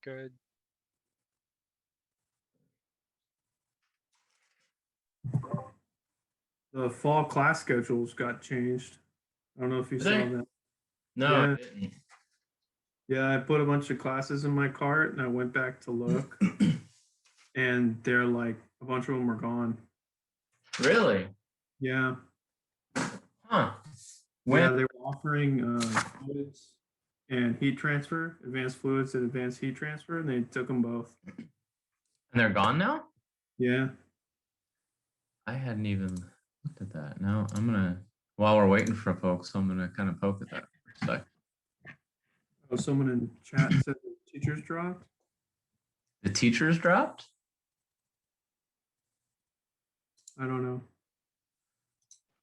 good. The fall class schedules got changed. I don't know if you Did saw they? that. No, Yeah. it didn't. Yeah, I put a bunch of classes in my cart and I went back to look, and they're like a bunch of them are gone. Really? Yeah. Huh. Yeah, When? they were offering fluids and heat transfer, advanced fluids and advanced heat transfer, and they took them both. And they're gone now? Yeah. I hadn't even looked at that. Now I'm gonna, while we're waiting for folks, I'm gonna kind of poke at that for a sec. Oh, someone in chat said the teachers dropped. The teachers dropped? I don't know.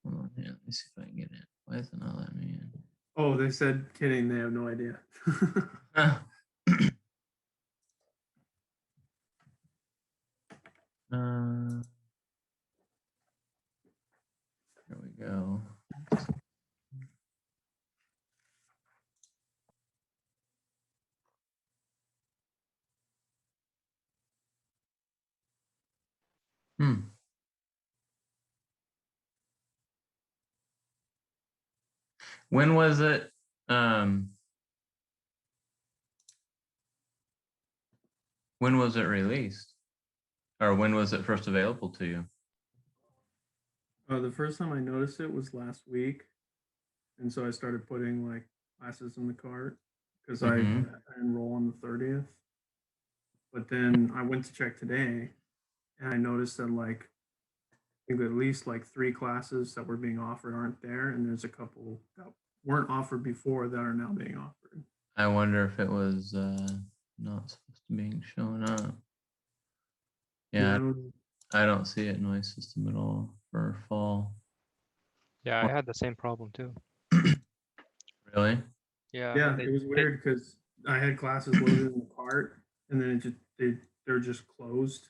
Hold on, yeah, let me see if I can get in. Why isn't it letting me in? Oh, they said kidding. They have no idea. Here we go. When was it? When was it released? Or when was it first available to you? The first time I noticed it was last week, and so I started putting like classes in the cart because I enroll on the 30th. But then I went to check today, and I noticed that like I think at least like 3 classes that were being offered aren't there, and there's a couple that weren't offered before that are now being offered. I wonder if it was not supposed to be shown up. Yeah, I don't see it in my system at all for fall. Yeah, I had the same problem too. Really? Yeah. Yeah, it was weird because I had classes loaded in the cart, and then it just they're just closed.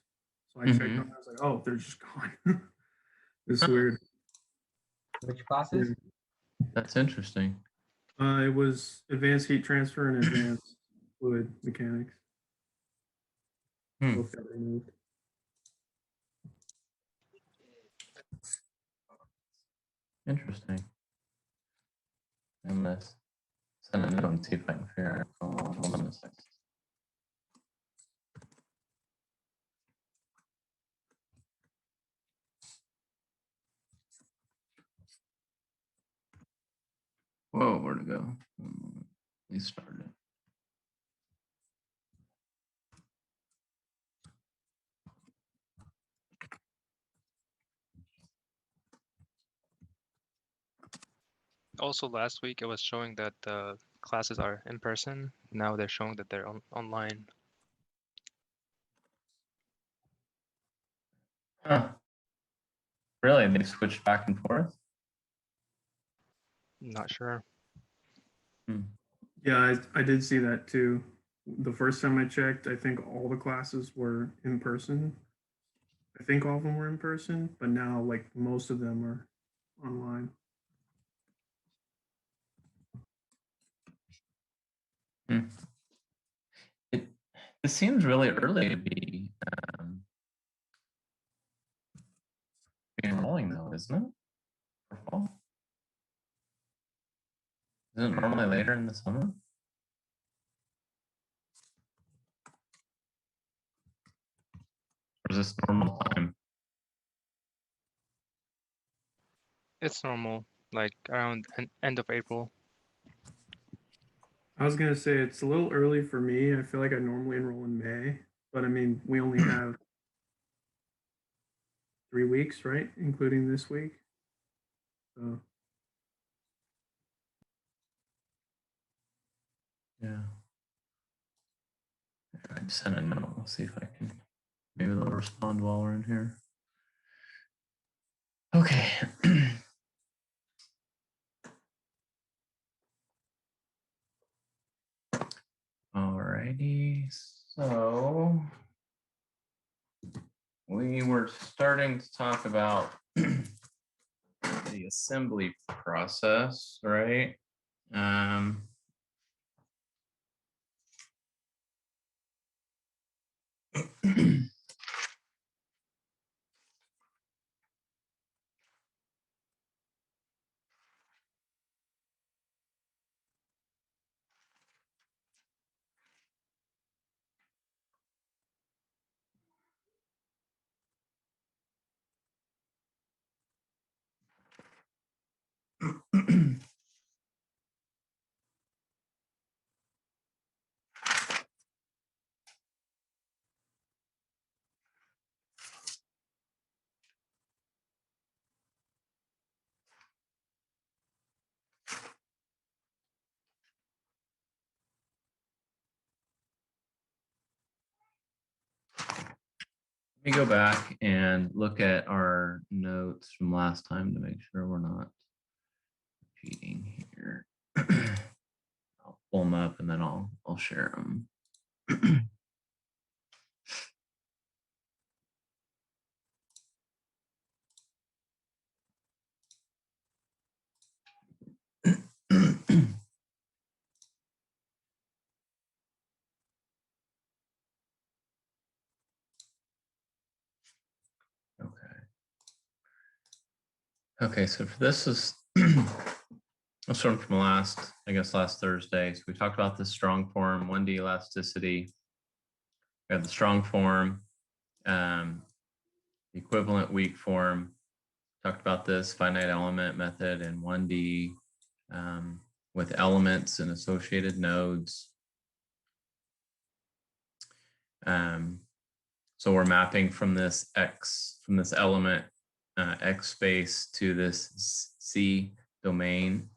So I checked on them. I was like, oh, they're just gone. It's weird. Which classes? That's interesting. It was advanced heat transfer and advanced fluid mechanics. Both got removed. Interesting. I'm gonna send a note and see if I can figure it out. Hold on a second. Whoa, where'd it go? We started. Also, last week it was showing that the classes are in person. Now they're showing that they're online. Huh. Really? They switched back and forth? Not sure. Yeah, I did see that too. The first time I checked, I think all the classes were in person. I think all of them were in person, but now like most of them are online. It seems really early to be enrolling though, isn't it? For fall? Isn't it normally later in the summer? Or is this normal time? It's normal, like around end of April. I was gonna say it's a little early for me. I feel like I normally enroll in May, but I mean we only have 3 weeks, right? Including this week. So Yeah. I just sent a note. We'll see if I can. Maybe they'll respond while we're in here. Okay. Alrighty. So we were starting to talk about the assembly process, right? Let me go back and look at our notes from last time to make sure we're not repeating here. I'll pull them up and then I'll share them. Okay, so for this is this one from last Thursday. So we talked about the strong form, 1D elasticity. We have the strong form, equivalent weak form. Talked about this finite element method in 1D with elements and associated nodes. So we're mapping from this element X space to this C domain.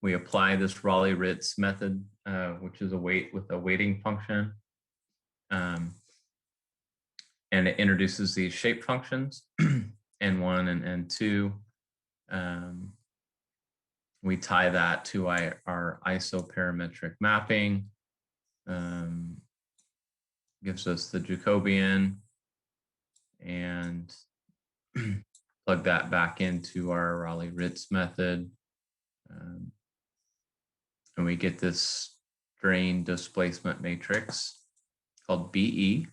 We apply this Raleigh-Ritz method, which is a weighting function. And it introduces these shape functions, N1 and N2. We tie that to our isoparametric mapping. Gives us the Jacobian, and plug that back into our Raleigh-Ritz method. And we get this strain displacement matrix called BE.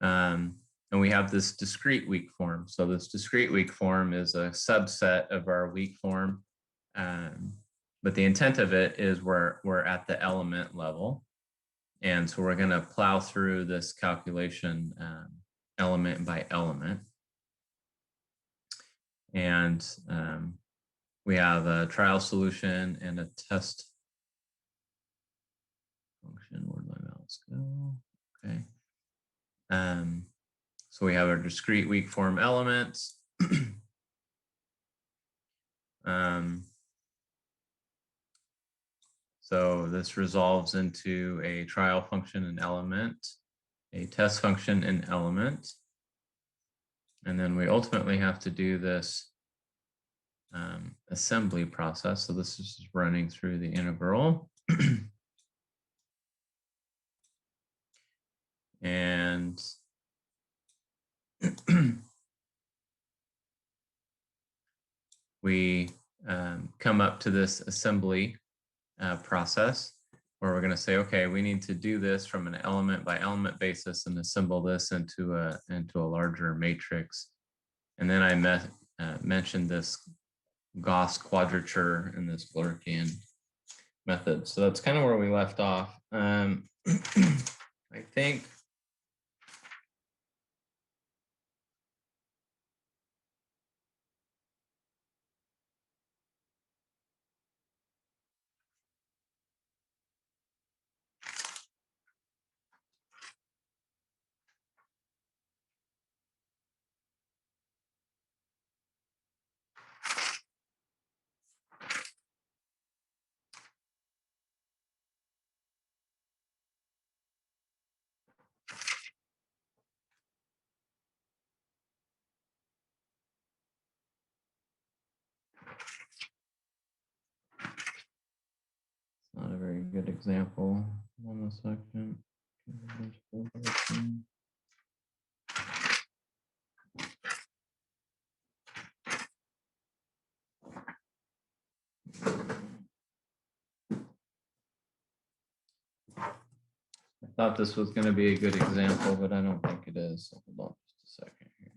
And we have this discrete weak form. So this discrete weak form is a subset of our weak form. But the intent of it is we're at the element level. And so we're going to plow through this calculation element by element. And we have a trial solution and a test function. Where'd my mouse go? Okay. So we have our discrete weak form elements. So this resolves into a trial function and element, a test function and element. And then we ultimately have to do this assembly process. So this is just running through the integral. And we come up to this assembly process where we're going to say, okay, we need to do this from an element by element basis and assemble this into a larger matrix. And then I mentioned this Gauss quadrature in this Blurkian method. So that's kind of where we left off. I think not a very good example. 1 second. I thought this was going to be a good example, but I don't think it is. So hold on just a second here.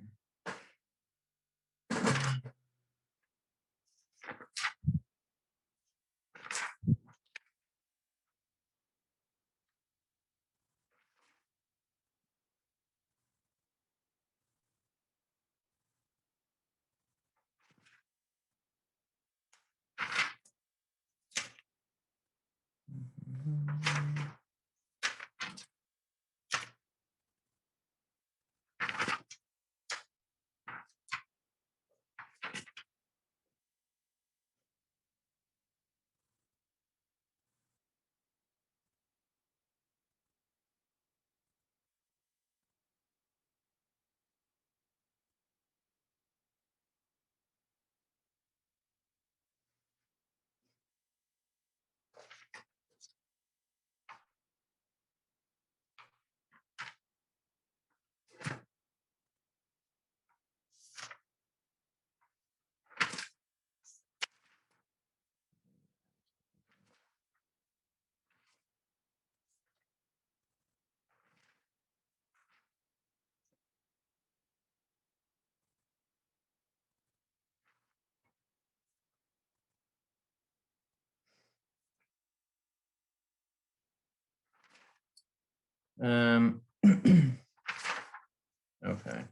Okay.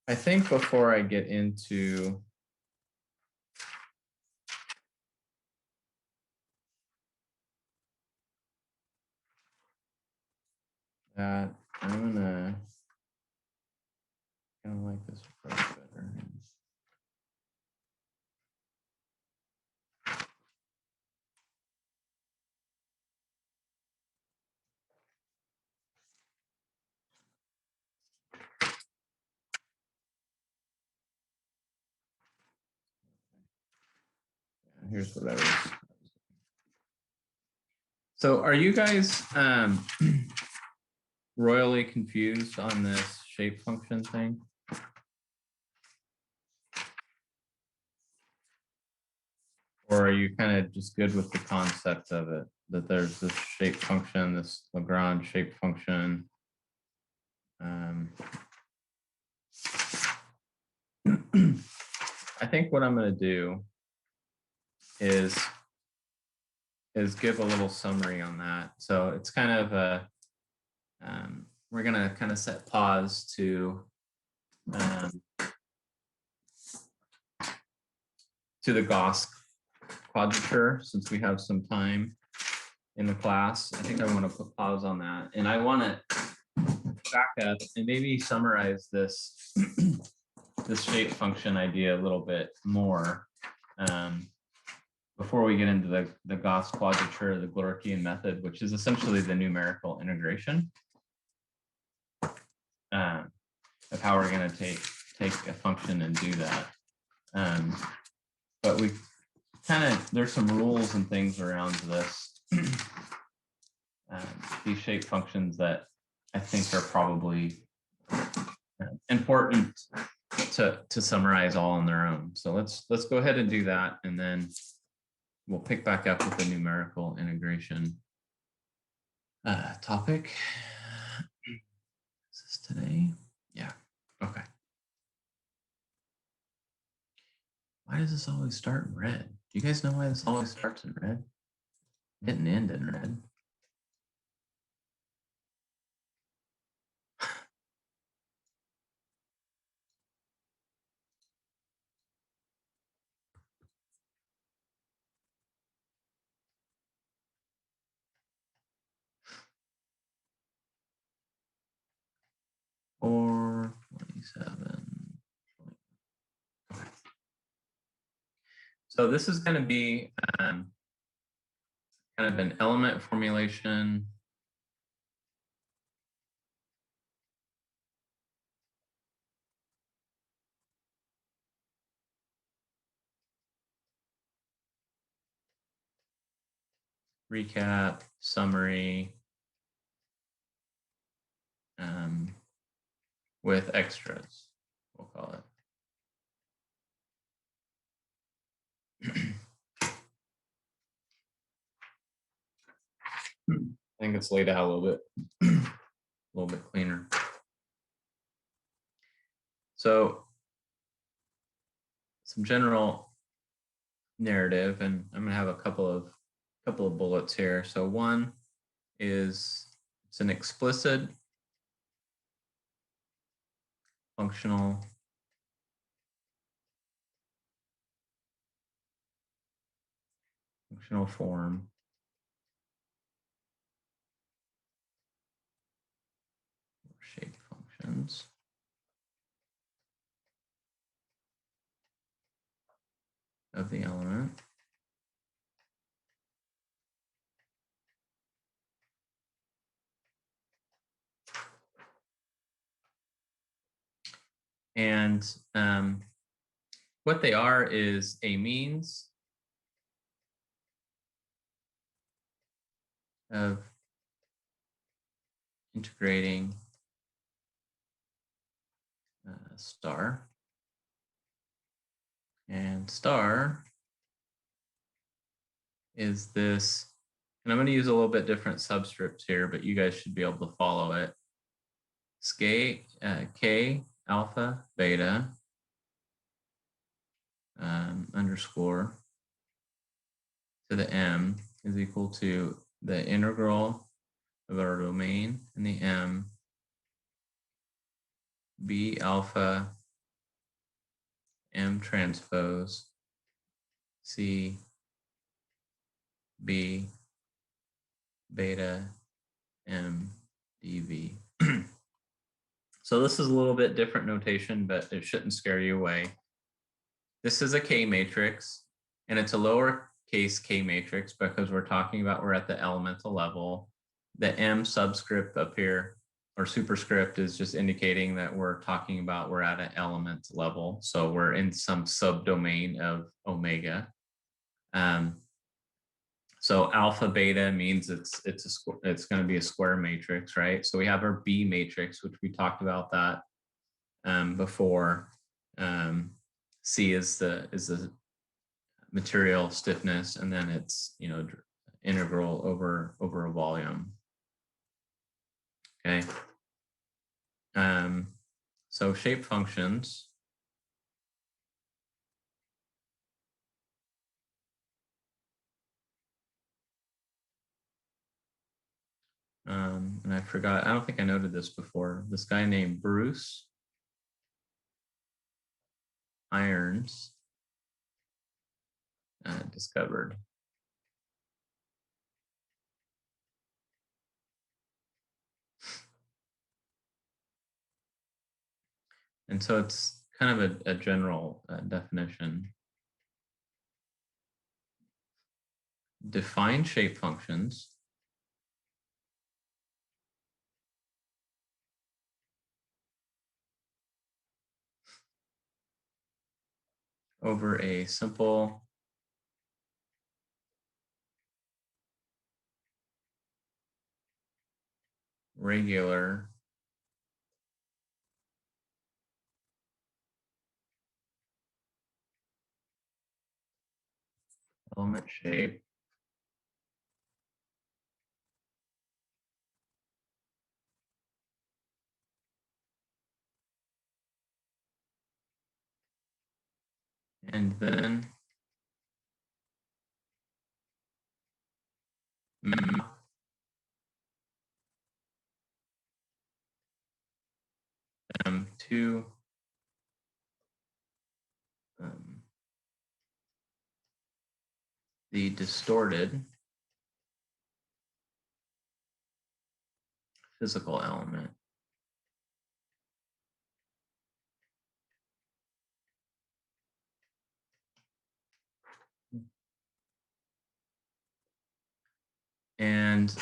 I think before I get into that, I'm gonna kind of like this approach better. Here's what I was. So are you guys royally confused on this shape function thing? Or are you kind of just good with the concept of it, that there's this shape function, this Lagrange shape function? I think what I'm going to do is give a little summary on that. So it's kind of a, we're going to kind of set pause to the Gauss quadrature, since we have some time in the class. I think I want to put pause on that, and I want to back up and maybe summarize this this shape function idea a little bit more before we get into the Gauss quadrature, the Glorkian method, which is essentially the numerical integration of how we're going to take a function and do that. But we kind of, there's some rules and things around this, these shape functions that I think are probably important to summarize all on their own. So let's go ahead and do that, and then we'll pick back up with the numerical integration topic. Is this today? Yeah. Okay. Why does this always start in red? Do you guys know why this always starts in red? It didn't end in red. Or 27. Okay. So this is going to be kind of an element formulation. Recap, summary, with extras, we'll call it. I think it's laid out a little bit cleaner. So some general narrative, and I'm going to have a couple of bullets here. So one is it's an explicit functional form of the element. And what they are is a means of integrating star. And star is this, and I'm going to use a little bit different subscripts here, but you guys should be able to follow it. K alpha beta underscore to the m is equal to the integral of our domain in the m b alpha m transpose c b beta m dv. So this is a little bit different notation, but it shouldn't scare you away. This is a K matrix, and it's a lowercase K matrix because we're talking about we're at the elemental level. The M subscript up here, or superscript, is just indicating that we're talking about we're at an element level. So we're in some subdomain of omega. So alpha beta means it's going to be a square matrix, right? So we have our B matrix, which we talked about that before. C is the material stiffness, and then it's integral over a volume. Okay. So shape functions. And I forgot, I don't think I noted this before. This guy named Bruce Irons discovered. And so it's kind of a general definition. Define shape functions over a simple regular element shape and then map them to the distorted physical element. And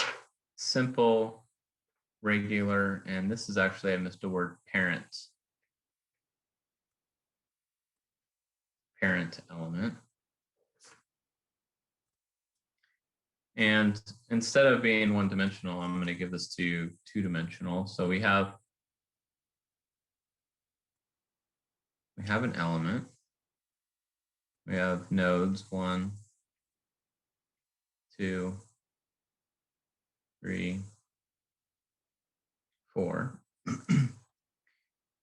simple, regular, and this is actually, I missed a word, parent element. And instead of being one-dimensional, I'm going to give this to two-dimensional. So we have an element. We have nodes 1, 2, 3, 4.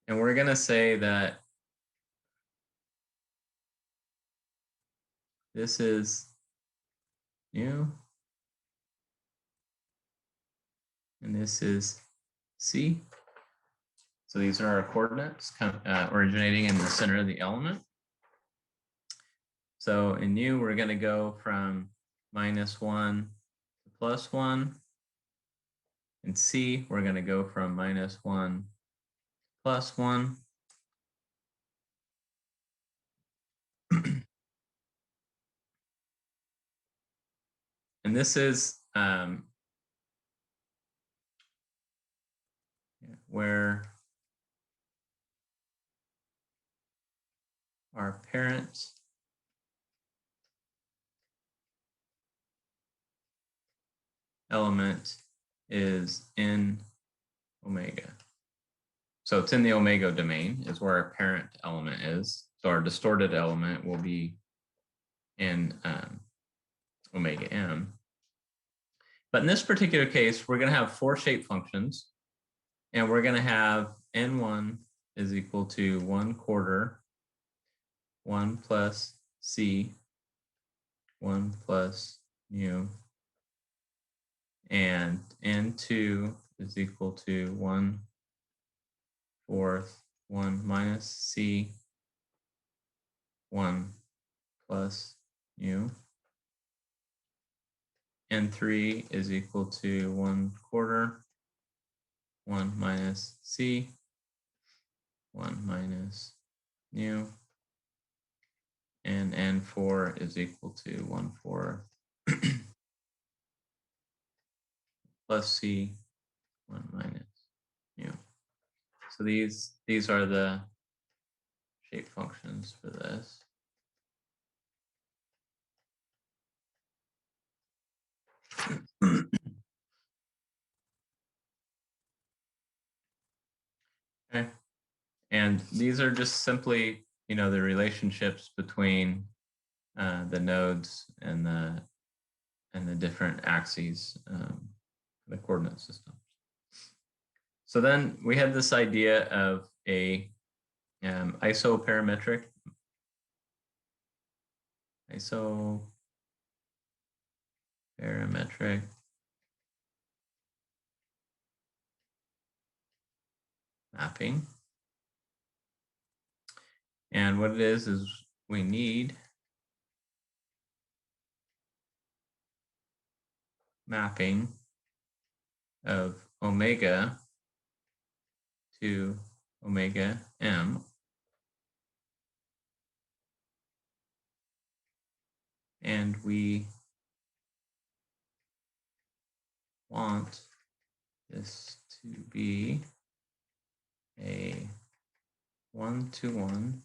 And we're going to say that this is U, and this is C. So these are our coordinates originating in the center of the element. So in U, we're going to go from -1 to +1. In C, we're going to go from -1 to +1. And this is where our parent element is in omega. So it's in the omega domain is where our parent element is. So our distorted element will be in omega m. But in this particular case, we're going to have 4 shape functions, and we're going to have n1 is equal to 1/4 1 plus c 1 plus mu, and n2 is equal to 1/4 1 minus c 1 plus mu. N3 is equal to 1/4 1 minus c 1 minus mu, and N4 is equal to 1/4 plus c 1 minus mu. So these are the shape functions for this. Okay. And these are just simply, the relationships between the nodes and the different axes, the coordinate system. So then we had this idea of a isoparametric mapping. And what it is we need mapping of omega to omega m, and we want this to be a 1-to-1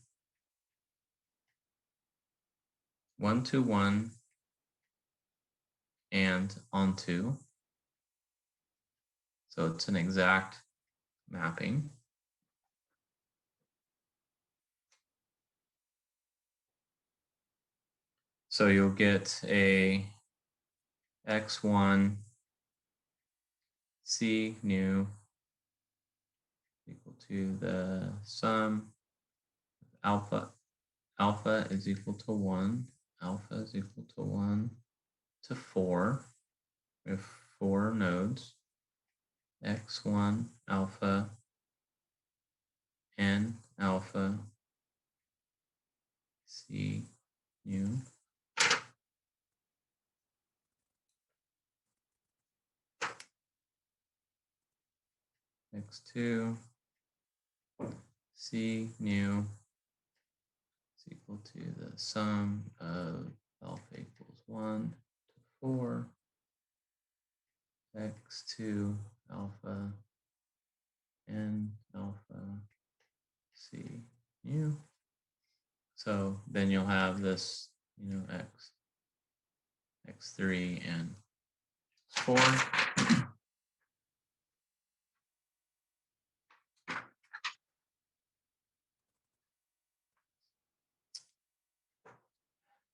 and onto. So it's an exact mapping. So you'll get a x1 c nu equal to the sum alpha. Alpha is equal to 1. Alpha is equal to 1 to 4. We have 4 nodes. X1 alpha n alpha c nu. X2 c nu is equal to the sum of alpha equals 1 to 4. X2 alpha n alpha c nu. So then you'll have this, x3 and 4.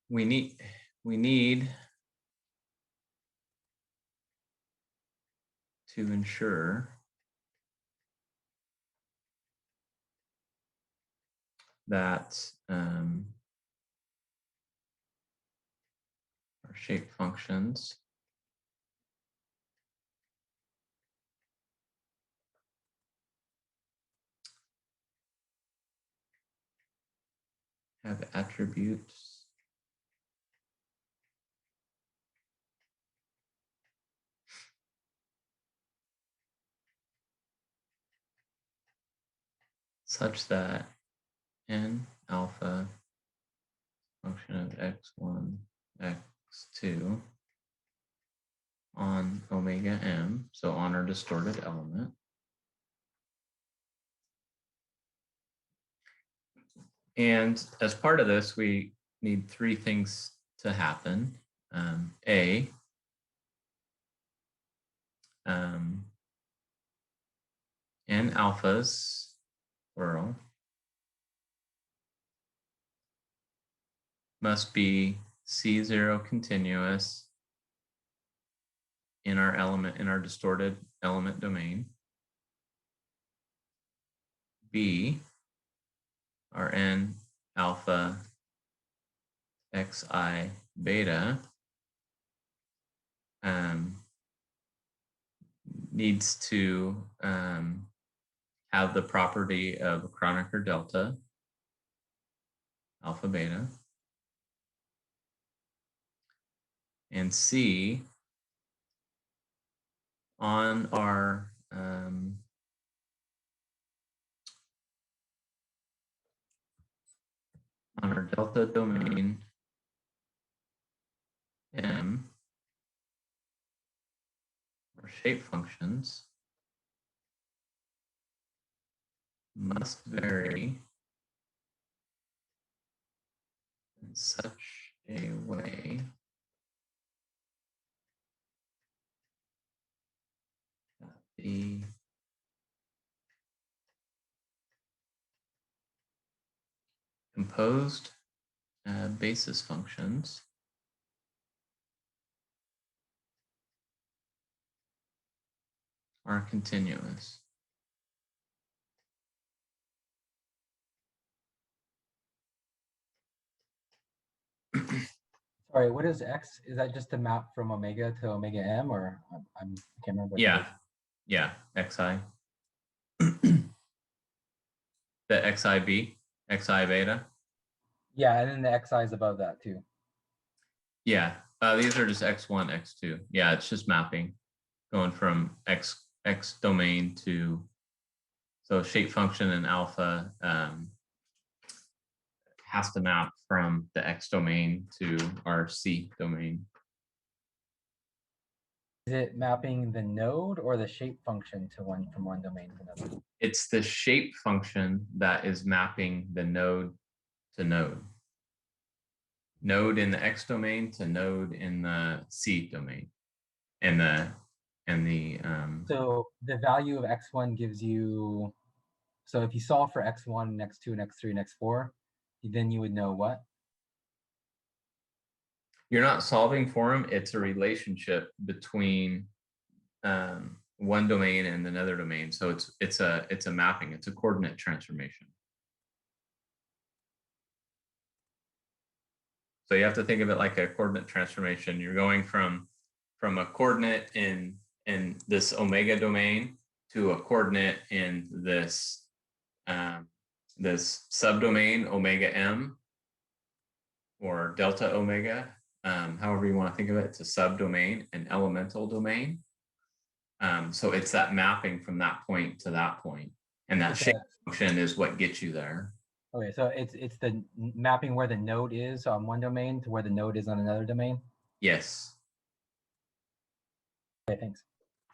We need to ensure that our shape functions have attributes such that n alpha function of x1, x2 on omega m, so on our distorted element. And as part of this, we need three things to happen. A, n alphas, plural, must be C0 continuous in our element, in our distorted element domain. B, our n alpha xi beta needs to have the property of a Kronecker delta, alpha beta. And C, on our delta domain M, our shape functions must vary in such a way that the composed basis functions are continuous. Sorry, what is X? Is that just a map from omega to omega m, or I can't remember. What Yeah, yeah, xi. The xib, xi beta. Yeah, and then the xi is above that too. Yeah, these are just x1, x2. Yeah, it's just mapping, going from x domain to, so shape function and alpha has to map from the x domain to our C domain. Is it mapping the node or the shape function to one from one domain to another? It's the shape function that is mapping the node to node. Node in the x domain to node in the C domain. So the value of x1 gives you, so if you solve for x1 and x2 and x3 and x4, then you would know what? You're not solving for them. It's a relationship between one domain and another domain. So it's a mapping. It's a coordinate transformation. So you have to think of it like a coordinate transformation. You're going from a coordinate in this omega domain to a coordinate in this this subdomain omega m or delta omega, however you want to think of it. It's a subdomain, an elemental domain. So it's that mapping from that point to that point, and that shape function is what gets you there. Okay, so it's the mapping where the node is on one domain to where the node is on another domain? Yes. Okay, thanks.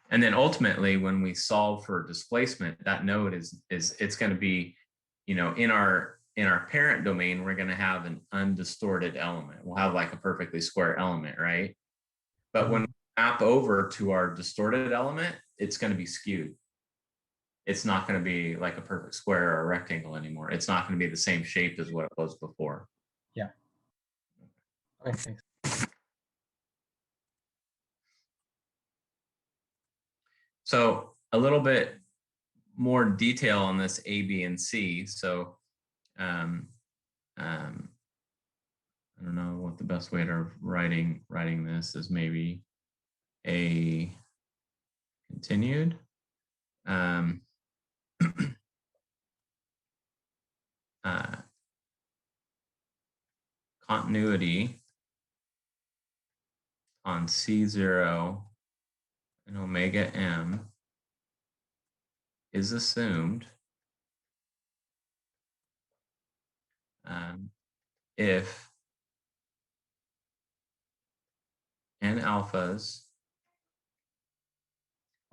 And then ultimately, when we solve for displacement, that node is it's going to be, you know, in our parent domain, we're going to have an undistorted element. We'll have like a perfectly square element, right? But when we map over to our distorted element, it's going to be skewed. It's not going to be like a perfect square or a rectangle anymore. It's not going to be the same shape as what it was before. Yeah. Okay, thanks. So a little bit more detail on this A, B, and C. So I don't know what the best way to writing this is. Maybe a continued. Continuity on C0 and omega m is assumed if n alphas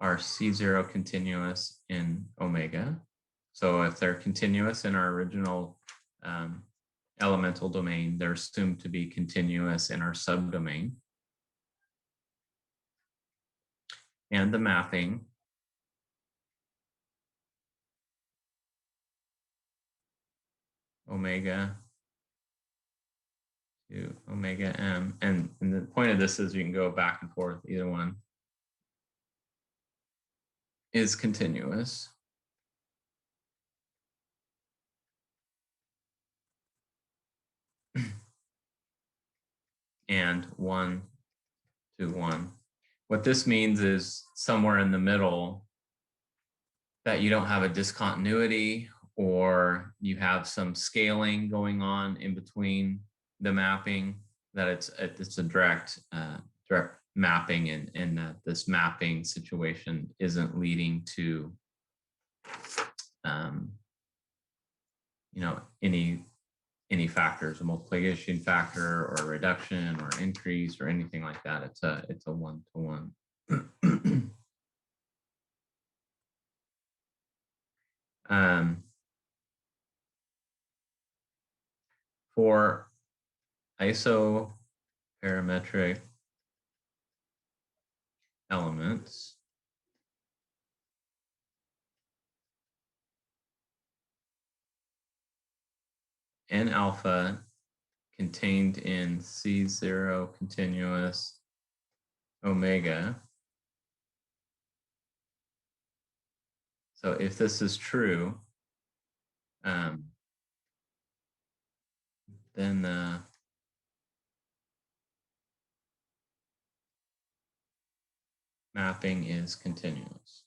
are C0 continuous in omega. So if they're continuous in our original elemental domain, they're assumed to be continuous in our subdomain. And the mapping omega to omega m. And the point of this is you can go back and forth, either one is continuous. And 1 to 1. What this means is somewhere in the middle that you don't have a discontinuity, or you have some scaling going on in between the mapping, that it's a direct mapping, and that this mapping situation isn't leading to any factors, a multiplication factor or a reduction or increase or anything like that. It's a 1-to-1. For isoparametric elements, N alpha contained in C0 continuous omega. So if this is true, then the mapping is continuous.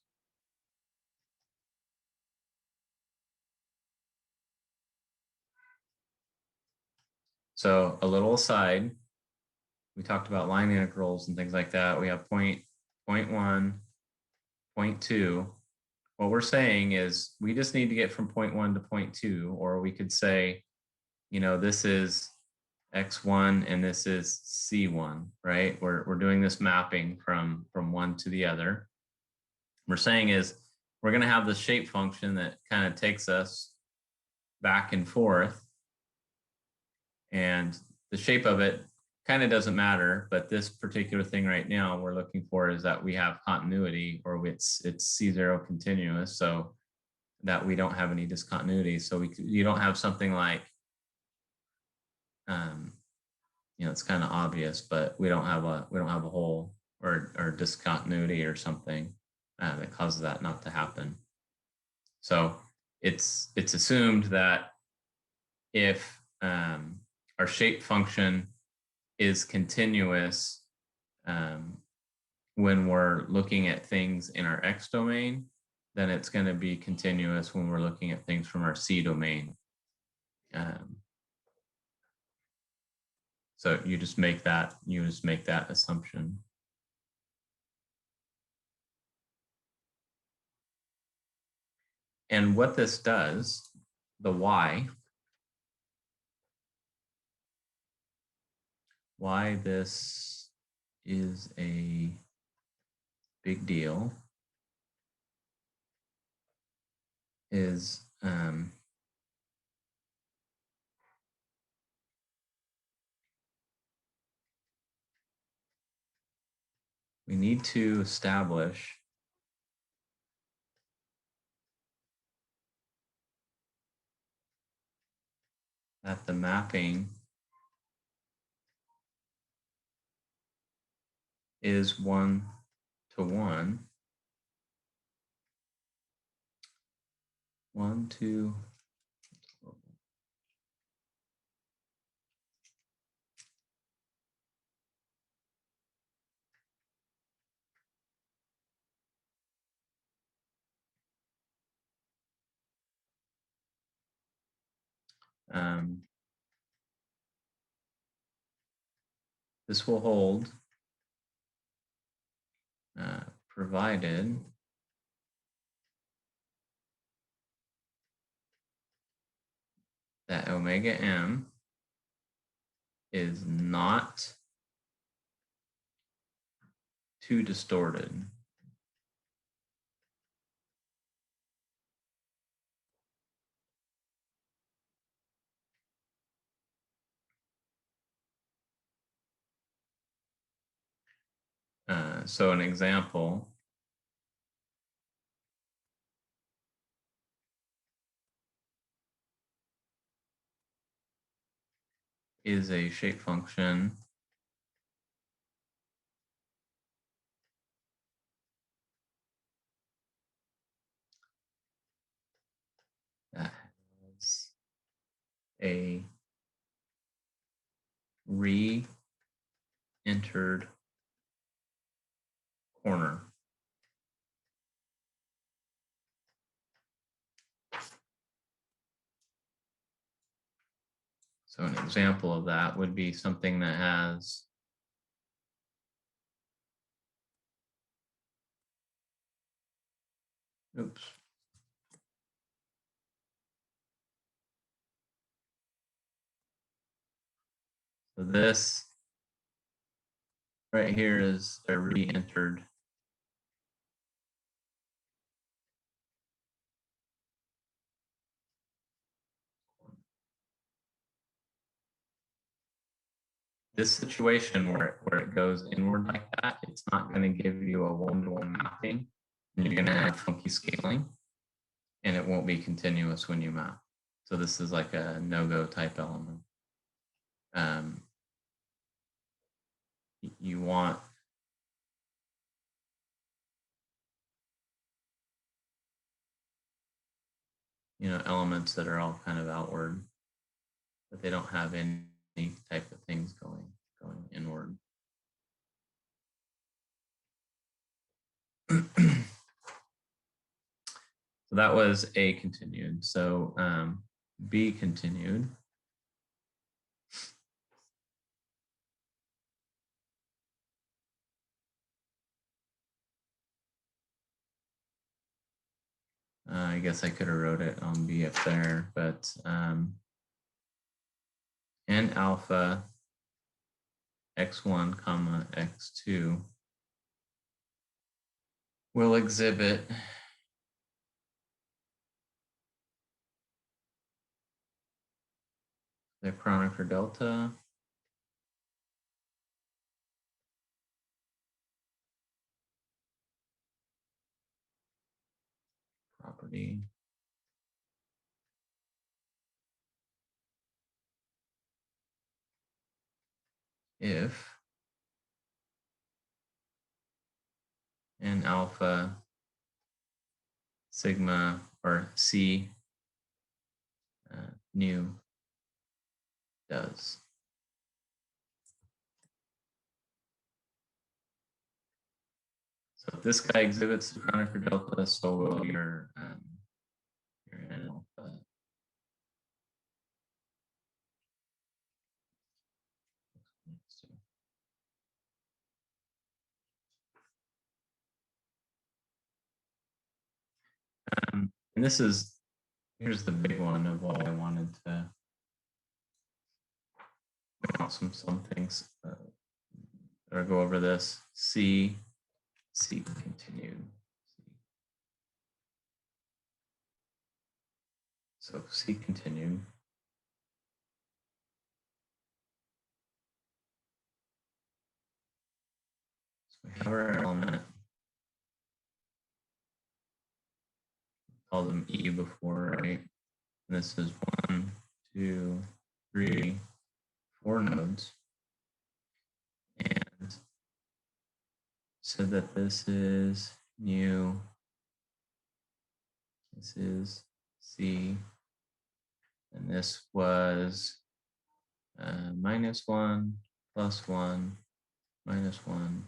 So a little aside, we talked about line integrals and things like that. We have point 1, point 2. What we're saying is we just need to get from point 1 to point 2, or we could say, this is x1 and this is c1, right? We're doing this mapping from one to the other. We're saying is we're going to have the shape function that kind of takes us back and forth, and the shape of it kind of doesn't matter, but this particular thing right now we're looking for is that we have continuity, or it's C0 continuous, so that we don't have any discontinuity. So you don't have something like, it's kind of obvious, but we don't have a hole or discontinuity or something that causes that not to happen. So it's assumed that if our shape function is continuous when we're looking at things in our X domain, then it's going to be continuous when we're looking at things from our C domain. So you just make that assumption. And what this does, the why this is a big deal is we need to establish that the mapping is 1-to-1. 1 to this will hold provided that omega m is not too distorted. So an example is a shape function that has a re-entered corner. So an example of that would be something that has oops. So this right here is a re-entered this situation where it goes inward like that, it's not going to give you a one-to-one mapping. And you're going to have funky scaling, and it won't be continuous when you map. So this is like a no-go type element. You want elements that are all kind of outward, but they don't have any type of things going inward. So that was A continued. So B continued. I guess I could have wrote it on B up there, but N alpha x1 comma x2 will exhibit the Kronecker delta property if N alpha sigma or C nu does. So if this guy exhibits the Kronecker delta, so will your N alpha. And this is, here's the big one of what I wanted to point out some things or go over this. C continued. So C continued. So we have our element. Called them E before, right? And this is 1, 2, 3, 4 nodes. And so that this is nu, this is C, and this was -1, +1, -1,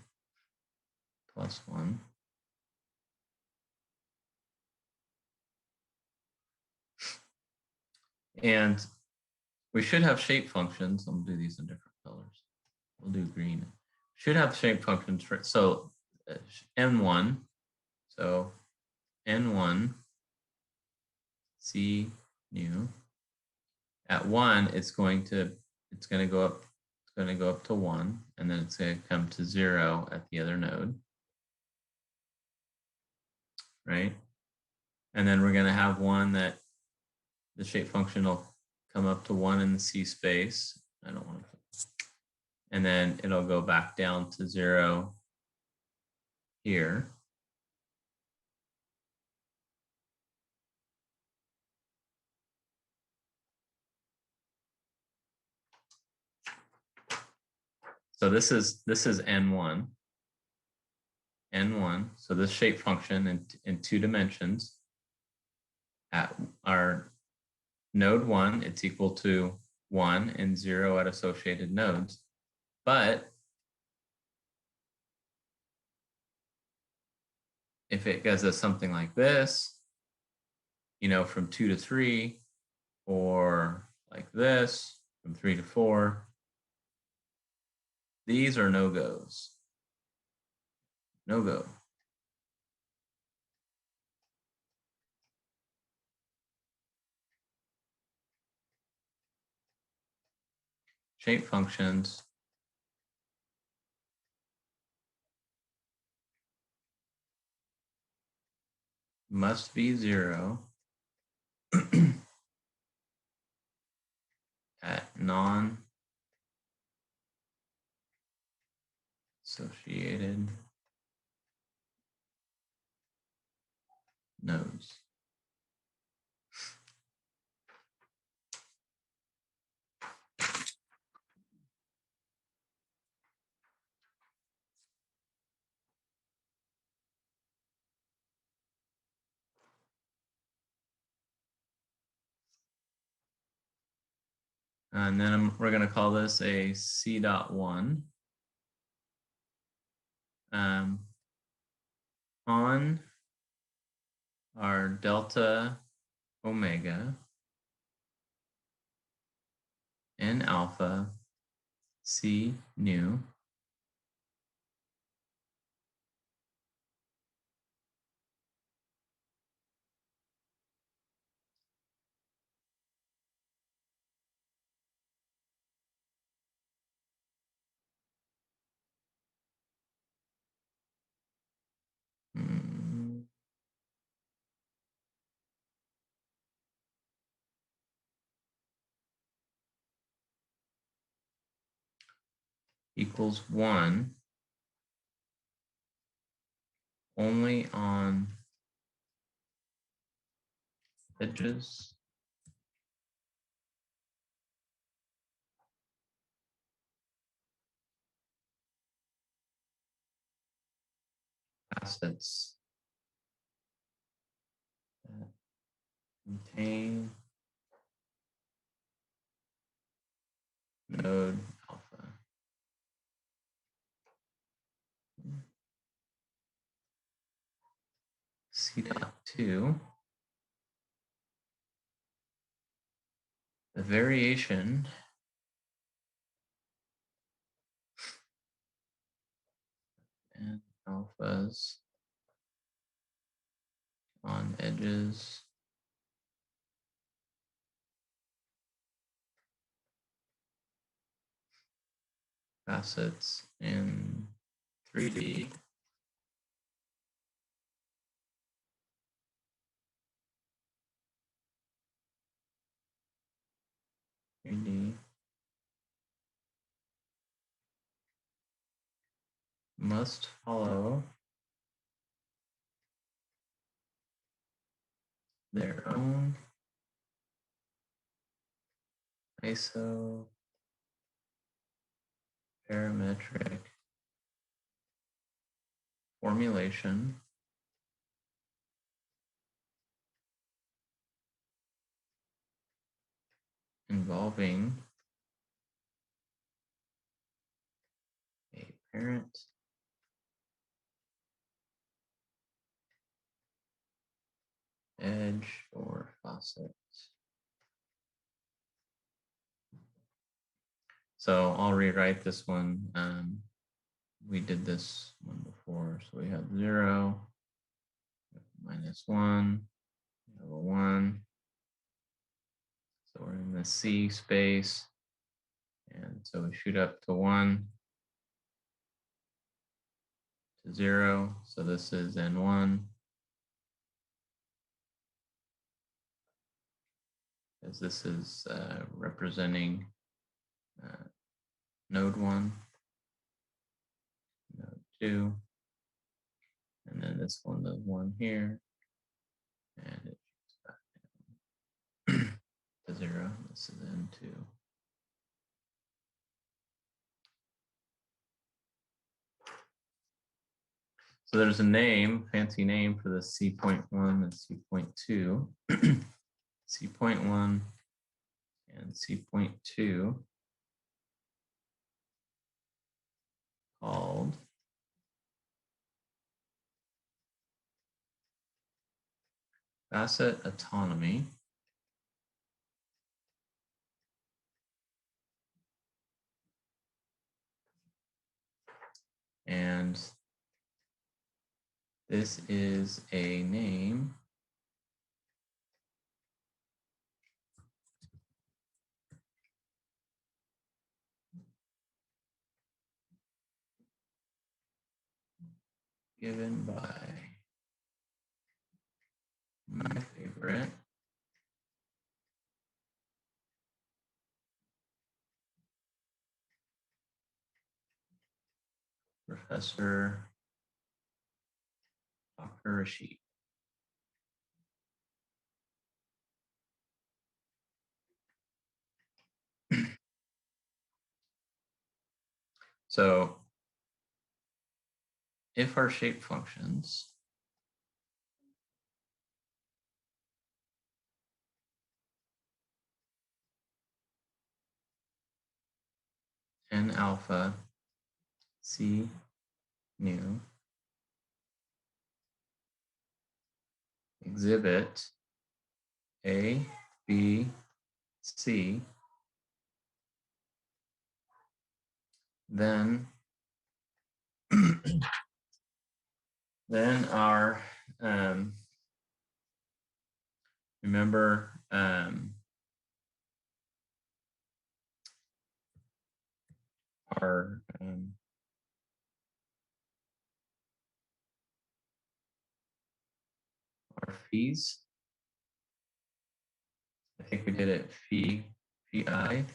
+1. And we should have shape functions. I'm gonna do these in different colors. We'll do green. Should have shape functions for, so N1, so N1 C nu. At 1, it's going to go up. It's going to go up to 1, and then it's going to come to 0 at the other node, right? And then we're going to have one that the shape function will come up to 1 in the C space. I don't want to. And then it'll go back down to 0 here. So this is n1. N1. So this shape function in 2 dimensions at our node 1, it's equal to 1 and 0 at associated nodes. But if it gives us something like this, you know, from 2 to 3, or like this, from 3 to 4, these are no-goes. No-go. Shape functions must be 0 at non-associated nodes. And then we're going to call this a C.1. On our delta omega and alpha C nu equals 1 only on edges facets that contain node alpha. C.2, the variation and alphas on edges facets in 3D must follow their own isoparametric formulation involving a parent edge or facet. So I'll rewrite this one. We did this one before. So we have 0, minus 1, we have a 1. So we're in the C space. And so we shoot up to 1 to 0. So this is N1. As this is representing node 1, node 2, And then this one does 1 here. And it goes back down to 0. This is N2. So there's a name, fancy name for the C.1 and C.2. C.1 and C.2 called facet autonomy. And this is a name given by my favorite Professor Dr. Rashid. So if our shape functions N alpha C nu exhibit A, B, C, then our remember our fees. I think we did it phi, our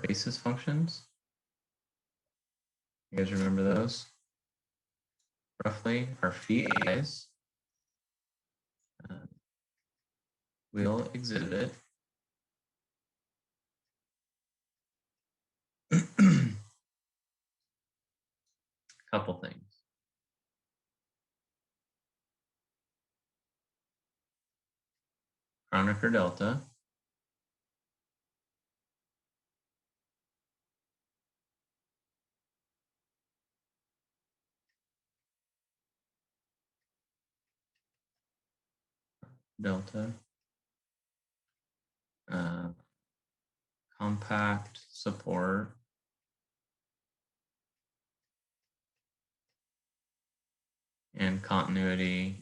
basis functions. You guys remember those? Roughly, our phi's will exhibit couple things. Kronecker delta, compact support, and continuity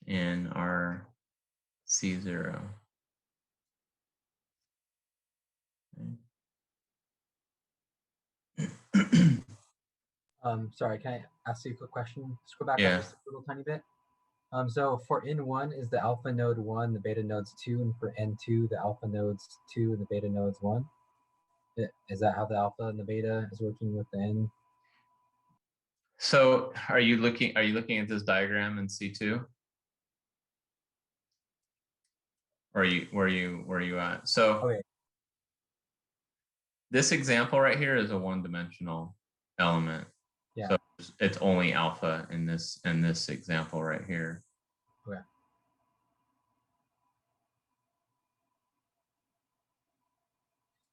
in our C0. Okay. Sorry, can I ask you a quick question? Scroll back Yeah. up just a little tiny bit. So for N1 is the alpha node 1, the beta nodes 2, and for N2 the alpha nodes 2 and the beta nodes 1. Is that how the alpha and the beta is working with the N? So are you looking at this diagram in C2? Or where are you at? So Okay. This example right here is a one-dimensional element. Yeah. So it's only alpha in this example right here. Okay.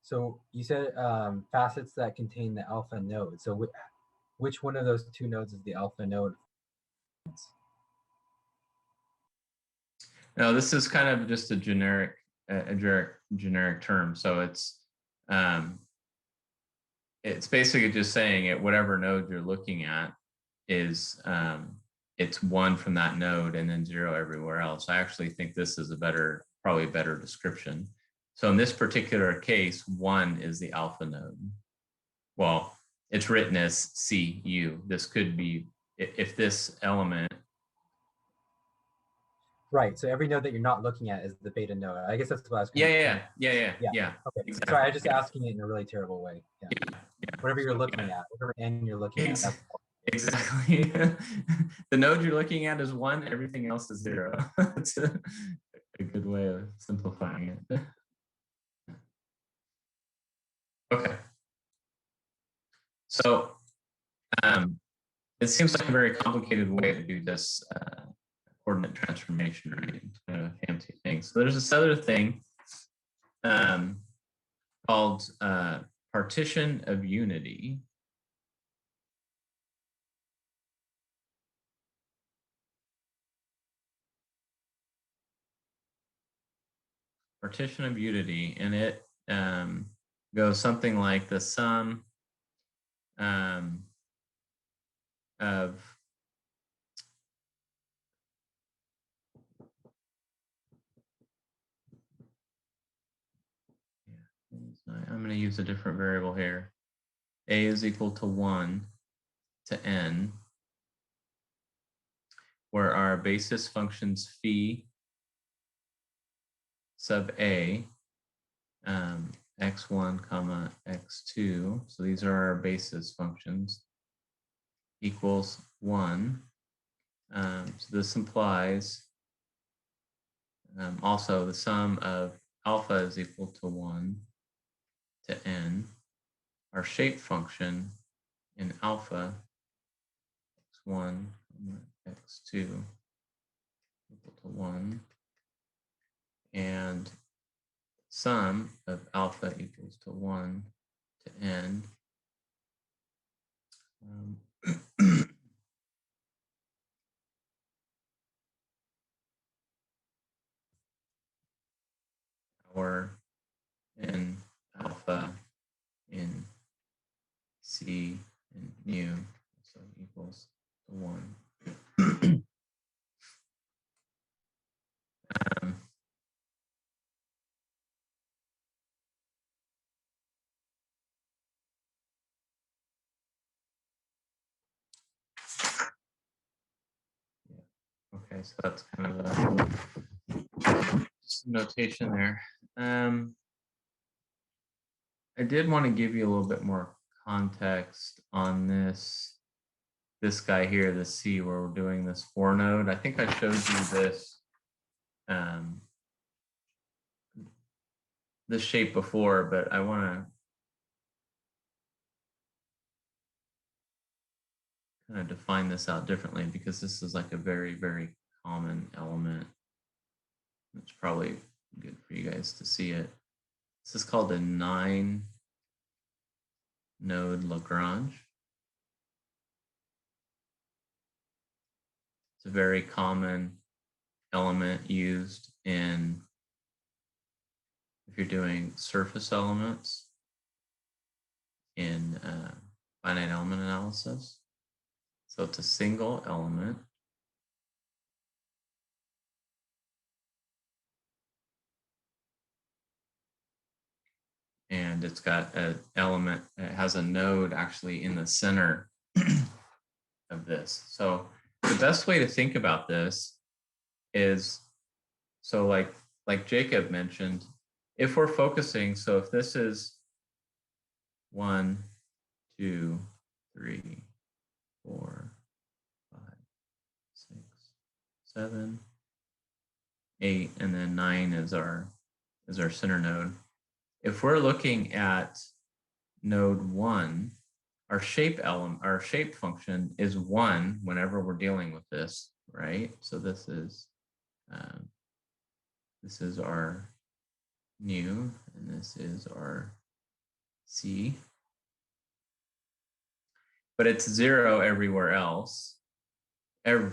So you said facets that contain the alpha node. So which one of those two nodes is the alpha node? Now this is kind of just a generic term. So it's basically just saying at whatever node you're looking at is it's 1 from that node and then 0 everywhere else. I actually think this is probably a better description. So in this particular case, 1 is the alpha node. Well, it's written as CU. This could be, if this element. Right. So every node that you're not looking at is the beta node. I guess that's what I was. Yeah. Okay. Exactly. Sorry, I'm just asking it in a really terrible way. Yeah. Yeah. Whatever you're So, looking yeah. at, whatever n you're looking at. That's Exactly. The node you're looking at is 1, everything else is 0. It's a good way of simplifying it. Okay. So it seems like a very complicated way to do this coordinate transformation, right? Kind of a fancy thing. So there's this other thing called partition of unity. Partition of unity, and it goes something like the sum of I'm going to use a different variable here. A is equal to 1 to n, where our basis functions phi sub a, x1 comma x2, so these are our basis functions, equals 1. So this implies also the sum of alpha is equal to 1 to n. Our shape function in alpha, x1, x2, equal to 1. And sum of alpha equals to 1 to n. Or in alpha in C and mu, so equals to 1. Okay, so that's kind of a just notation there. I did want to give you a little bit more context on this guy here, the C, where we're doing this 4 node. I think I showed you this this shape before, but I want to kind of define this out differently because this is like a very, very common element. It's probably good for you guys to see it. This is called a 9 node Lagrange. It's a very common element used in if you're doing surface elements in finite element analysis. So it's a single element. And it's got an element, it has a node actually in the center of this. So the best way to think about this is, so like Jacob mentioned, if we're focusing, so if this is 1, 2, 3, 4, 5, 6, 7, 8, and then 9 is our center node. If we're looking at node 1, our shape element, our shape function is 1 whenever we're dealing with this, right? So this is our nu, and this is our C. But it's 0 everywhere else. But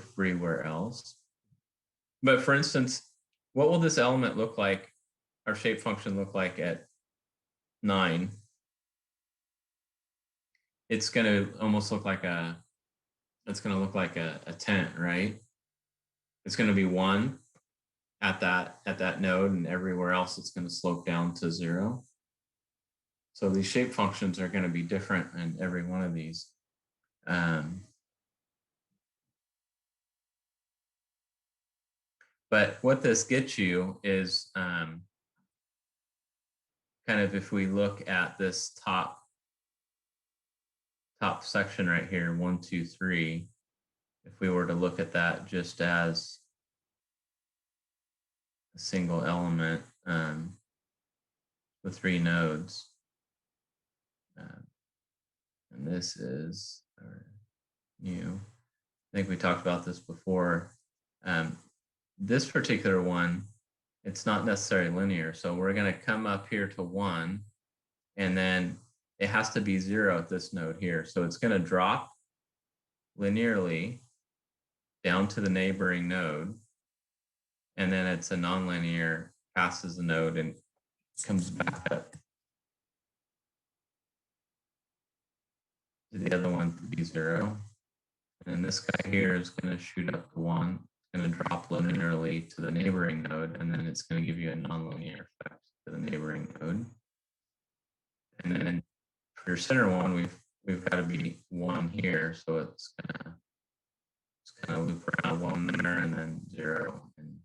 for instance, what will this element look like, our shape function look like at 9? It's going to almost look like a tent, right? It's going to be 1 at that node, and everywhere else it's going to slope down to 0. So these shape functions are going to be different in every one of these. But what this gets you is kind of, if we look at this top section right here, 1, 2, 3, if we were to look at that just as a single element with 3 nodes, and this is our new. I think we talked about this before. This particular one, it's not necessarily linear. So we're going to come up here to 1, and then it has to be 0 at this node here. So it's going to drop linearly down to the neighboring node. And then it's a nonlinear, passes the node and comes back up to the other one to be 0. And this guy here is going to shoot up to 1. It's going to drop linearly to the neighboring node, and then it's going to give you a nonlinear effect to the neighboring node. And then for your center one, we've got to be 1 here, so it's gonna loop around 1 there, and then 0 and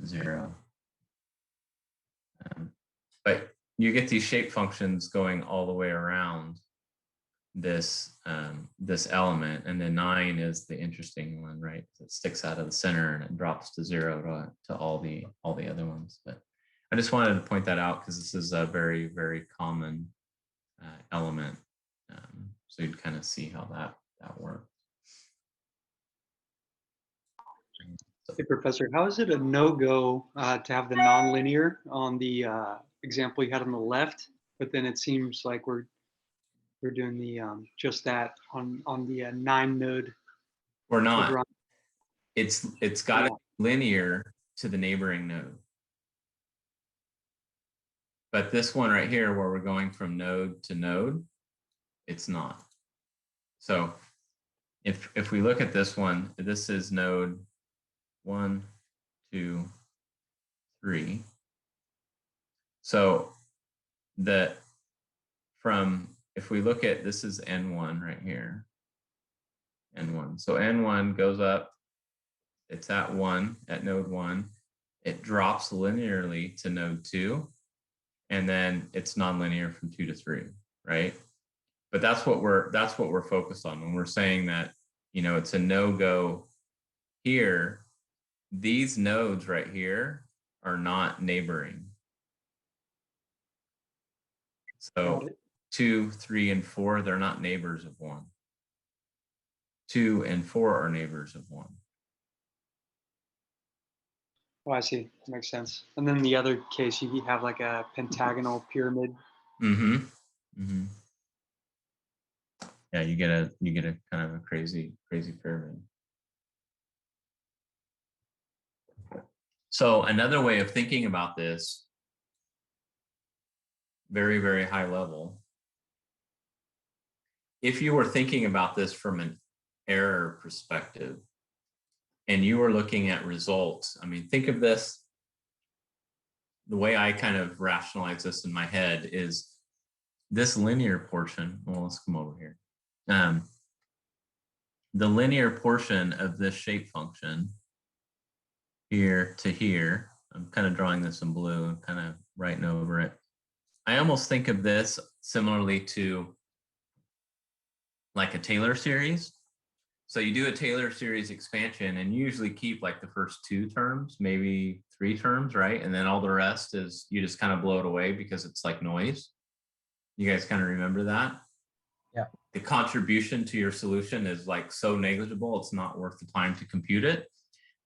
0. But you get these shape functions going all the way around this this element, and then 9 is the interesting one, right? It sticks out of the center and it drops to 0 to all the other ones. But I just wanted to point that out because this is a very, very common element. So you'd kind of see how that works. Hey, Professor, how is it a no-go to have the nonlinear on the example you had on the left, but then it seems like we're doing the just that on the 9-node? We're not. It's got to be linear to the neighboring node. But this one right here, where we're going from node to node, it's not. So if we look at this one, this is node 1, 2, 3. So if we look at, this is N1 right here, N1. So N1 goes up, it's at 1, at node 1. It drops linearly to node 2, and then it's nonlinear from 2 to 3, right? But that's what we're focused on when we're saying that, you know, it's a no-go here. These nodes right here are not neighboring. So 2, 3, and 4, they're not neighbors of 1. 2 and 4 are neighbors of 1. Oh, I see. That makes sense. And then the other case, you have like a pentagonal pyramid. Mm-hmm. Mm-hmm. Yeah, you get a kind of a crazy pyramid. So another way of thinking about this, very, very high level, if you were thinking about this from an error perspective and you were looking at results, I mean, think of this, the way I kind of rationalize this in my head is this linear portion. Well, let's come over here. The linear portion of this shape function here to here, I'm kind of drawing this in blue and kind of writing over it. I almost think of this similarly to like a Taylor series. So you do a Taylor series expansion and you usually keep like the first 2 terms, maybe 3 terms, right? And then all the rest is you just kind of blow it away because it's like noise. You guys kind of remember that? Yeah. The contribution to your solution is like so negligible, it's not worth the time to compute it.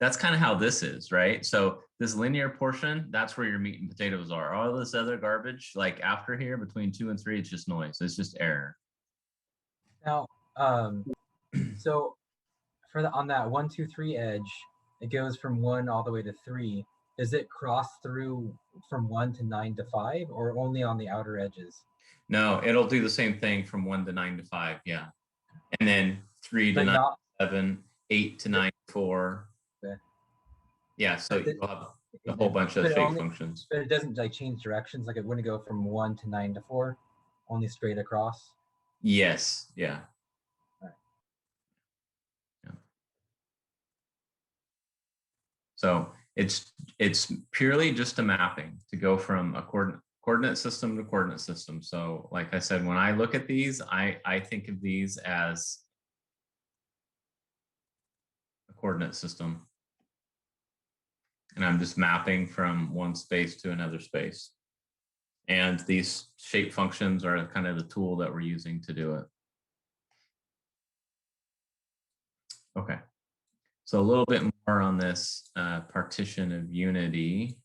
That's kind of how this is, right? So this linear portion, that's where your meat and potatoes are. All this other garbage, like after here, between 2 and 3, it's just noise. It's just error. Now, so on that 1, 2, 3 edge, it goes from 1 all the way to 3. Does it cross through from 1 to 9 to 5, or only on the outer edges? No, it'll do the same thing from 1 to 9 to 5, yeah. And then 3 to 9 to 7, 8 to 9 to 4. Okay. Yeah, so you'll have a whole bunch of shape functions. But it doesn't like change directions, like it wouldn't go from 1 to 9 to 4, only straight across? Yes, yeah. So it's purely just a mapping to go from a coordinate system to coordinate system. So like I said, when I look at these, I think of these as a coordinate system. And I'm just mapping from one space to another space. And these shape functions are kind of the tool that we're using to do it. Okay. So a little bit more on this partition of unity.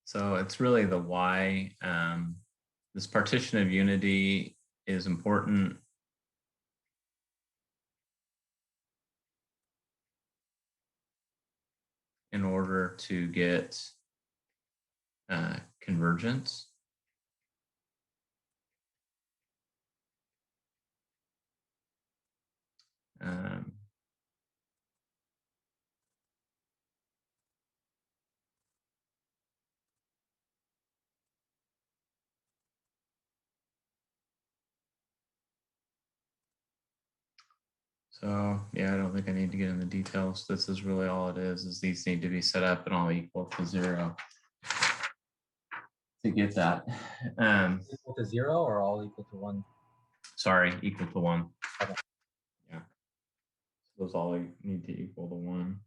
So it's really the why. This partition of unity is important in order to get convergence. So yeah, I don't think I need to get into details. This is really all it is these need to be set up and all equal to 0 to get that. Equal to 0 or all equal to 1? Sorry, equal to 1. Okay. Yeah. So those all need to equal to 1.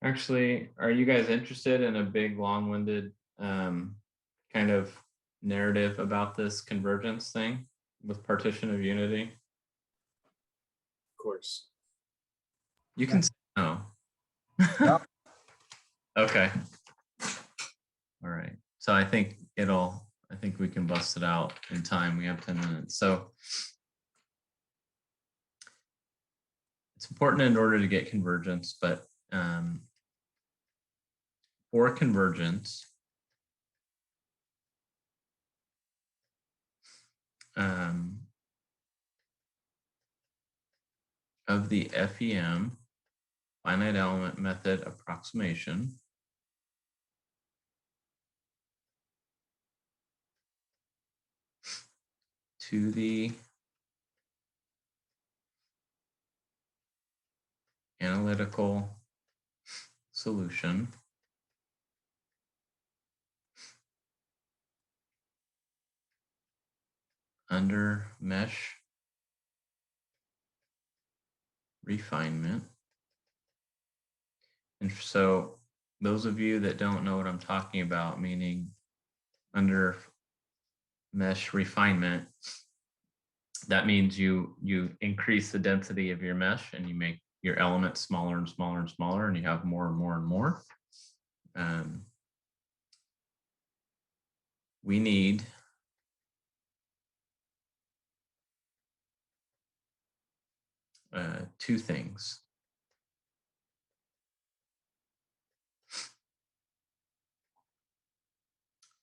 Actually, are you guys interested in a big, long-winded kind of narrative about this convergence thing with partition of unity? Of course. You can say no. No. Okay. All right. So I think we can bust it out in time. We have 10 minutes. So it's important in order to get convergence, but for convergence, of the FEM, finite element method approximation, to the analytical solution, under mesh refinement. And so those of you that don't know what I'm talking about, meaning under mesh refinement, that means you increase the density of your mesh and you make your elements smaller and smaller and smaller, and you have more and more and more. We need two things.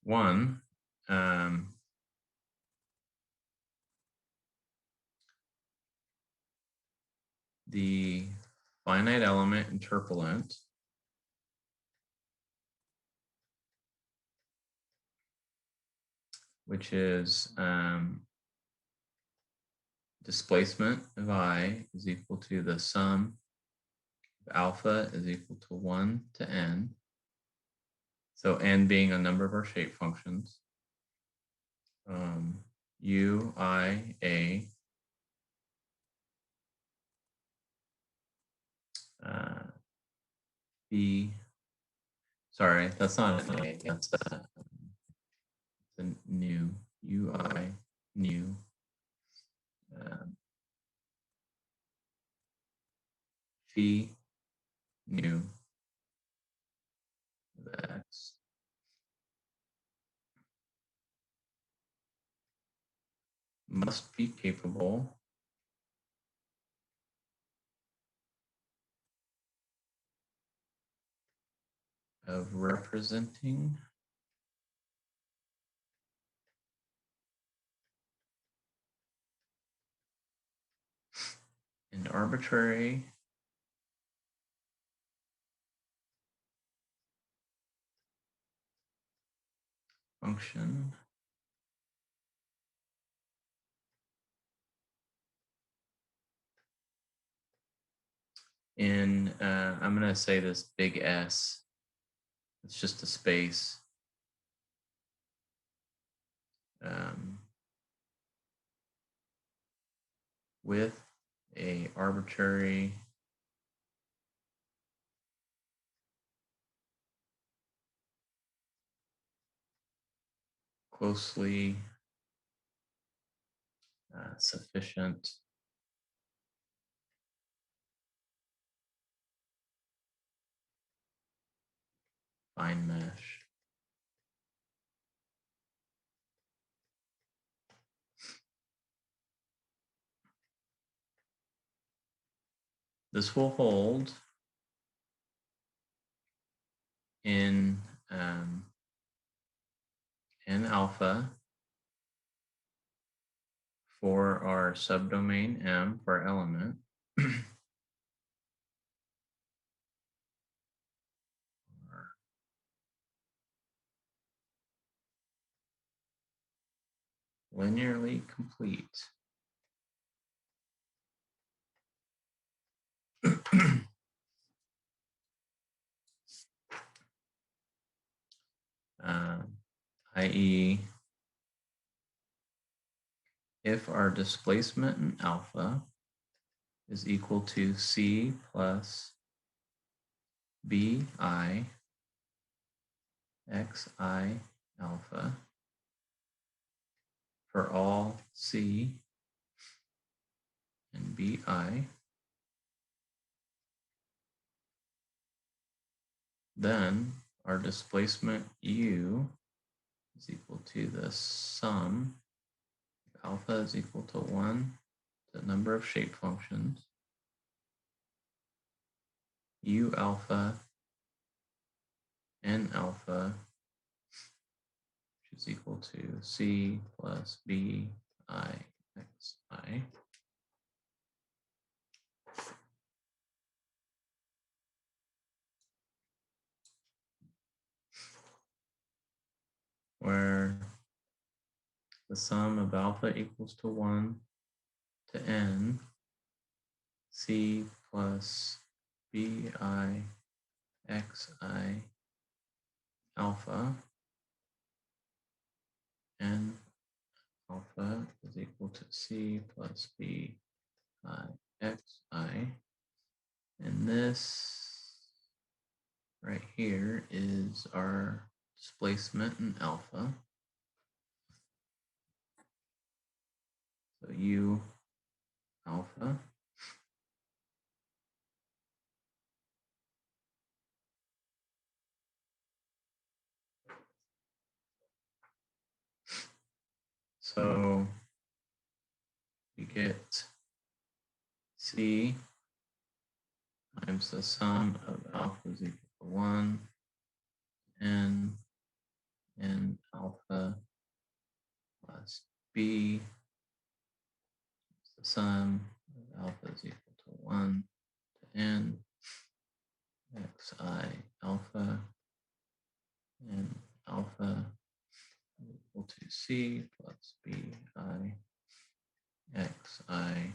One, the finite element interpolant which is displacement of I is equal to the sum of alpha is equal to 1 to n. So n being a number of our shape functions. U, I, A, B, sorry, that's not an A, that's a new, UI, new, phi, new, of X. Must be capable of representing an arbitrary function in, I'm going to say this big S. It's just a space. With a arbitrary closely sufficient fine mesh. This will hold in alpha for our subdomain M for element. Linearly complete. I.e., if our displacement in alpha is equal to C plus BI XI alpha for all C and BI, then our displacement U is equal to the sum. Alpha is equal to 1, the number of shape functions, U alpha, N alpha, which is equal to C plus B I X I. Where the sum of alpha equals to 1 to N, C plus BI XI alpha, N alpha is equal to C plus B I XI. And this right here is our displacement in alpha. So U alpha so we get C times the sum of alpha is equal to 1 and alpha plus B, the sum of alpha is equal to 1 to N XI alpha, and alpha is equal to C plus BI XI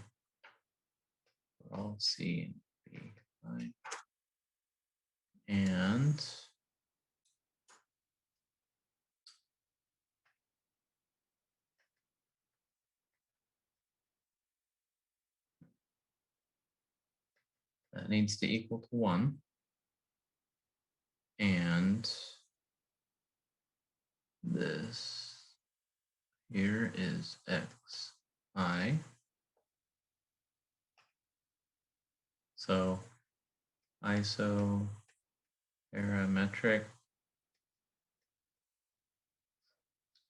for all C and BI. And that needs to equal to 1. And this here is XI. So isoparametric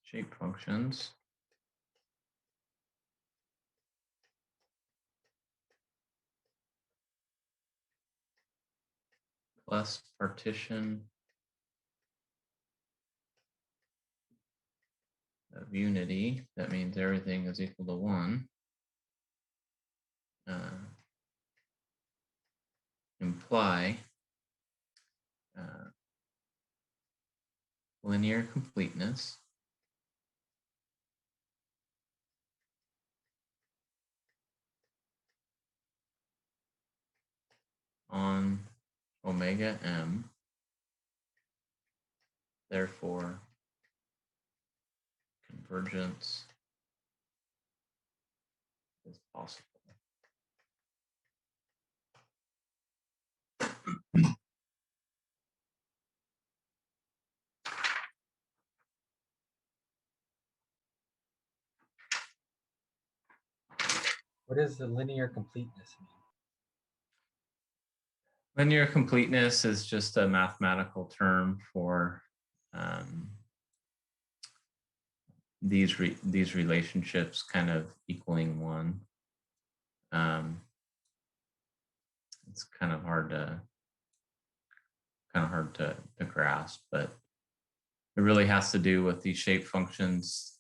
shape functions plus partition of unity, that means everything is equal to 1, imply linear completeness on omega m, therefore convergence is possible. What does the linear completeness mean? Linear completeness is just a mathematical term for these relationships kind of equaling 1. It's kind of hard to grasp, but it really has to do with these shape functions.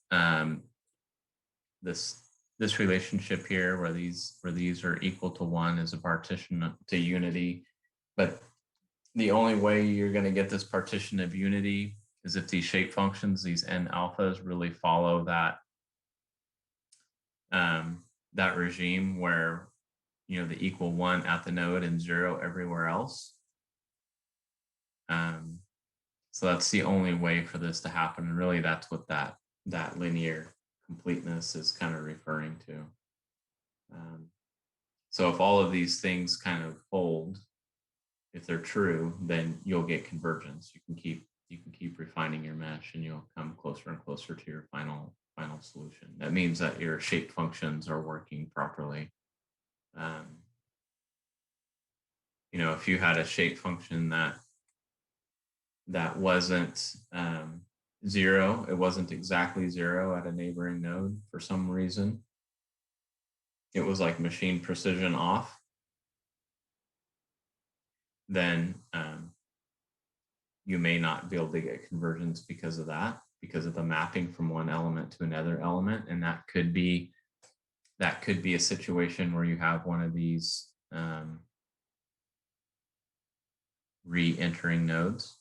This relationship here, where these are equal to 1, is a partition to unity. But the only way you're going to get this partition of unity is if these shape functions, these n alphas, really follow that that regime where, you know, the equal 1 at the node and 0 everywhere else. So that's the only way for this to happen. And really, that's what that linear completeness is kind of referring to. So if all of these things kind of hold, if they're true, then you'll get convergence. You can keep refining your mesh, and you'll come closer and closer to your final solution. That means that your shape functions are working properly. You know, if you had a shape function that wasn't 0, it wasn't exactly 0 at a neighboring node for some reason, it was like machine precision off, then you may not be able to get convergence because of that, because of the mapping from one element to another element. And that could be a situation where you have one of these re-entering nodes.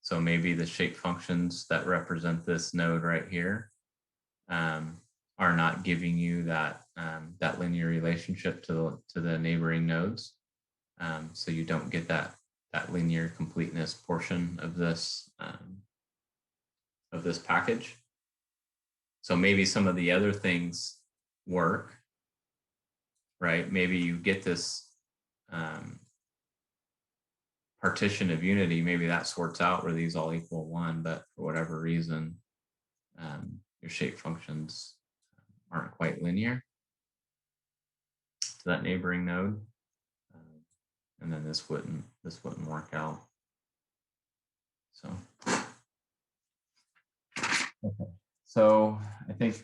So maybe the shape functions that represent this node right here are not giving you that linear relationship to the neighboring nodes. So you don't get that linear completeness portion of this package. So maybe some of the other things work, right? Maybe you get this partition of unity, maybe that sorts out where these all equal 1, but for whatever reason, your shape functions aren't quite linear to that neighboring node. And then this wouldn't work out. So, okay. So I think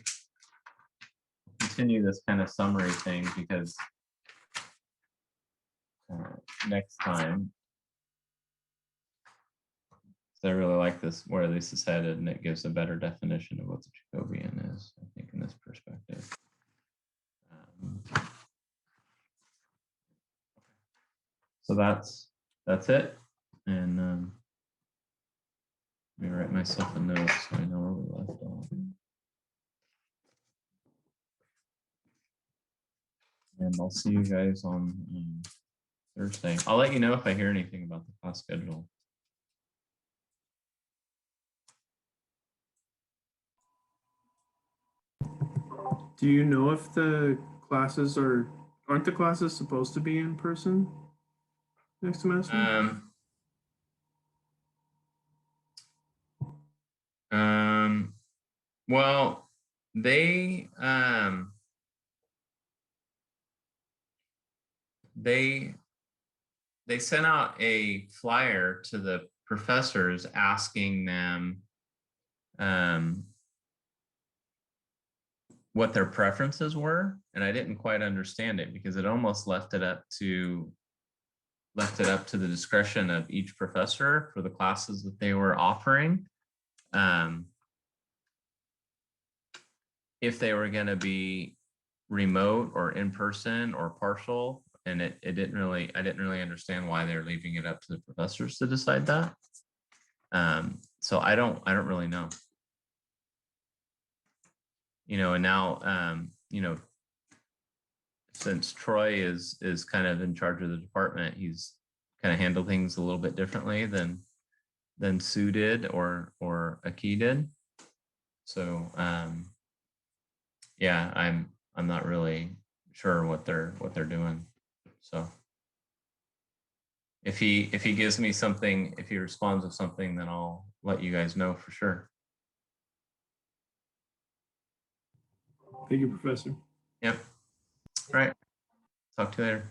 I'll continue this kind of summary thing, because next time, so I really like this, where this is headed, and it gives a better definition of what the Jacobian is, I think, in this perspective. So that's it. And let me write myself a note so I know where we left off. And I'll see you guys on Thursday. I'll let you know if I hear anything about the class schedule. Do you know if the classes aren't the classes supposed to be in person next semester? Well, they sent out a flyer to the professors asking them what their preferences were, and I didn't quite understand it, because it almost left it up to the discretion of each professor for the classes that they were offering. if they were going to be remote or in person or partial, and I didn't really understand why they're leaving it up to the professors to decide that. So I don't really know. And now, since Troy is kind of in charge of the department, he's kind of handled things a little bit differently than Sue did or Aki did. So yeah, I'm not really sure what they're doing. So if he gives me something, if he responds with something, then I'll let you guys know for sure. Thank you, Professor. Yep. All right. Talk to you later.